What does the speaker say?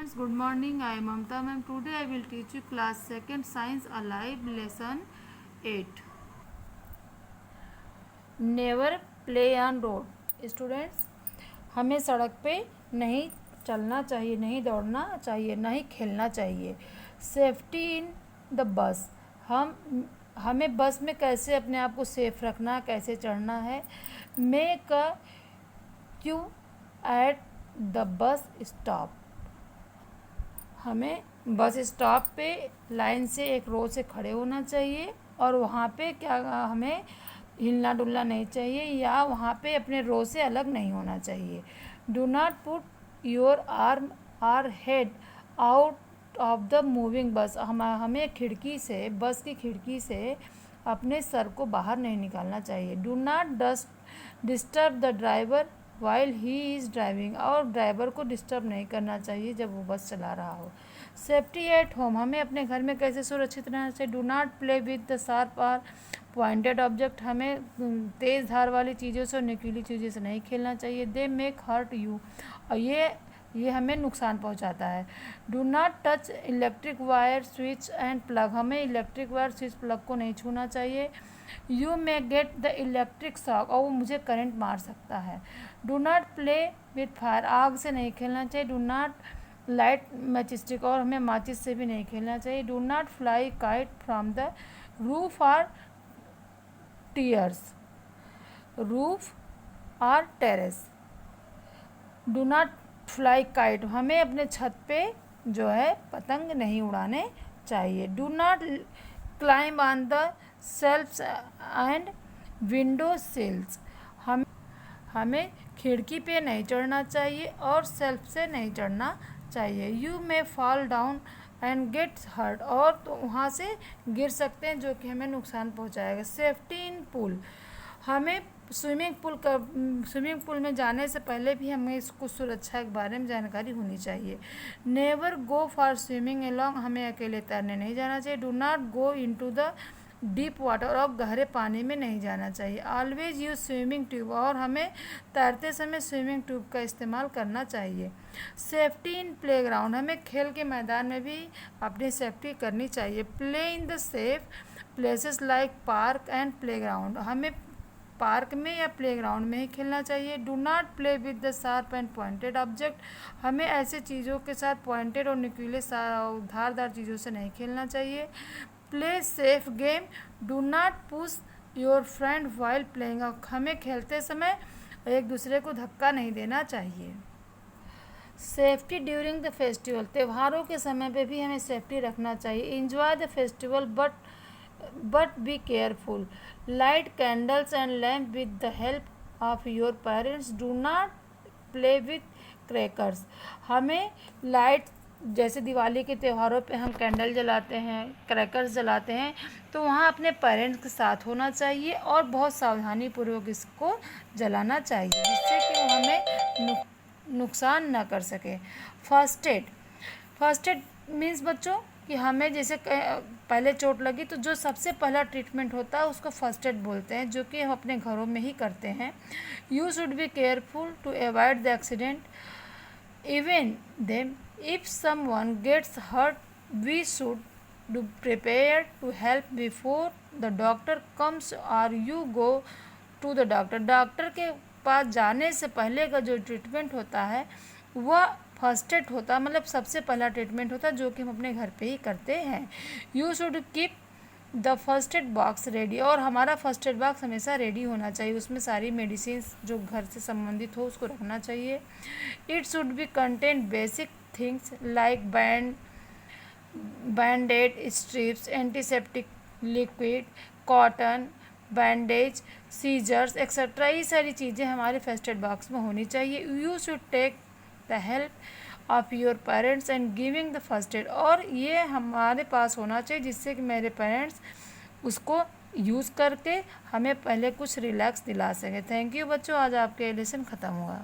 students, good morning. I am Mamta ma'am. Today I will teach you class 2nd Science Alive lesson 8. Never play on road. Students, हमें सड़क पे नहीं चलना चाहिए, नहीं दौड़ना चाहिए, नहीं खेलना चाहिए. Safety in the bus. हमें बस में कैसे अपने आप को सेफ रखना, कैसे चढ़ना है. Make a Q at the bus stop. हमें बस स्टॉप पे लाइन से एक रो से खड़े होना चाहिए और वहाँ पे क्या हमें हिलना डुलना नहीं चाहिए या वहाँ पे अपने रो से अलग नहीं होना चाहिए. Do not put your arm or head out of the moving bus. हमें खिड़की से, बस की खिड़की से अपने सर को बाहर नहीं निकालना चाहिए. Do not disturb the driver while he is driving. और ड्राइवर को डिस्टर्ब नहीं करना चाहिए जब वो बस चला रहा हो. Safety at home. हमें अपने घर में कैसे सुरक्षित रहना चाहिए. Do not play with the sharp और पॉइंटेड ऑब्जेक्ट. हमें तेज़ धार वाली चीज़ों से और नुकीली चीज़ों से नहीं खेलना चाहिए. They make hurt you. और ये हमें नुकसान पहुंचाता है. Do not touch electric wire switch and plug. हमें इलेक्ट्रिक वायर स्विच प्लग को नहीं छूना चाहिए. You may get the electric shock. और वो मुझे करंट मार सकता है. Do not play with fire. आग से नहीं खेलना चाहिए. Do not light matchstick. और हमें माचिस से भी नहीं खेलना चाहिए. Do not fly kite from the roof or terrace. Do not fly kite. हमें अपने छत पे जो है पतंग नहीं उड़ाने चाहिए. Do not climb on the shelves and window sills. हमें खिड़की पे नहीं चढ़ना चाहिए और सेल्फ से नहीं चढ़ना चाहिए. You may fall down and get hurt. और तो वहाँ से गिर सकते हैं जो कि हमें नुकसान पहुँचाएगा. Safety in pool. हमें स्विमिंग पूल में जाने से पहले भी हमें इसको सुरक्षा के बारे में जानकारी होनी चाहिए. Never go for swimming along. हमें अकेले तैरने नहीं जाना चाहिए. Do not go into the deep water. और गहरे पानी में नहीं जाना चाहिए. Always use swimming tube. और हमें तैरते समय स्विमिंग ट्यूब का इस्तेमाल करना चाहिए. Safety in play ground. हमें खेल के मैदान में भी अपनी सेफ्टी करनी चाहिए. Play in the safe places like park and play ground. हमें पार्क में या प्ले ग्राउंड में ही खेलना चाहिए. Do not play with the sharp and pointed object. हमें ऐसे चीज़ों के साथ पॉइंटेड और नुकीले धारदार चीज़ों से नहीं खेलना चाहिए. Play safe game. Do not push your friend while playing. हमें खेलते समय एक दूसरे को धक्का नहीं देना चाहिए. Safety during the festival. त्योहारों के समय पे भी हमें सेफ्टी रखना चाहिए. Enjoy the festival but be careful. Light candles and lamp with the help of your parents. Do not play with crackers. हमें लाइट जैसे दिवाली के त्योहारों पे हम कैंडल जलाते हैं, क्रैकर्स जलाते हैं, तो वहाँ अपने पेरेंट्स के साथ होना चाहिए और बहुत सावधानी पूर्वक इसको जलाना चाहिए जिससे कि वो हमें नुकसान ना कर सके. फर्स्ट एड मीन्स बच्चों कि हमें जैसे पहले चोट लगी तो जो सबसे पहला ट्रीटमेंट होता है उसको फर्स्ट एड बोलते हैं, जो कि हम अपने घरों में ही करते हैं. You should be careful to avoid the accident. Even them if someone gets hurt, we should be prepared to help before the doctor comes or you go to the doctor. Doctor के पास जाने से पहले का जो treatment होता है वह first aid होता है, मतलब सबसे पहला ट्रीटमेंट होता है जो कि हम अपने घर पे ही करते हैं. You should keep the first aid box ready. और हमारा फर्स्ट एड बॉक्स हमेशा रेडी होना चाहिए. उसमें सारी मेडिसिन जो घर से संबंधित हो उसको रखना चाहिए. It should be contain basic things like band aid strips, antiseptic liquid, cotton, bandage, scissors etcetera. ये सारी चीज़ें हमारे फर्स्ट एड बॉक्स में होनी चाहिए. You should take the help of your parents and giving the first aid. और ये हमारे पास होना चाहिए जिससे कि मेरे पेरेंट्स उसको यूज़ करके हमें पहले कुछ रिलैक्स दिला सकें. थैंक यू बच्चों. आज आपके लेसन ख़त्म हुआ.